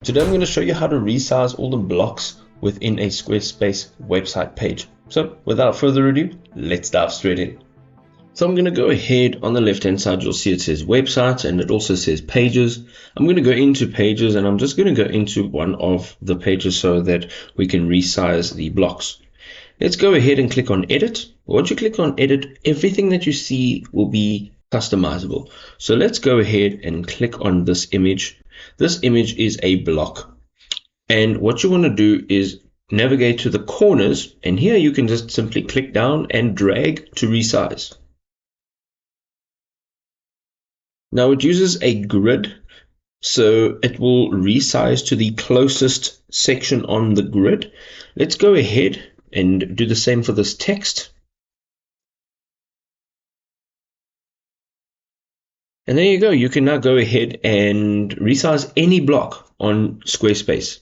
Today I'm going to show you how to resize all the blocks within a Squarespace website page. So without further ado, let's dive straight in. So I'm going to go ahead on the left hand side, you'll see it says websites and it also says pages. I'm going to go into pages and I'm just going to go into one of the pages so that we can resize the blocks. Let's go ahead and click on edit. Once you click on edit, everything that you see will be customizable. So let's go ahead and click on this image. This image is a block. And what you want to do is navigate to the corners, and here you can just simply click down and drag to resize. Now it uses a grid, so it will resize to the closest section on the grid. Let's go ahead and do the same for this text. And there you go. You can now go ahead and resize any block on Squarespace.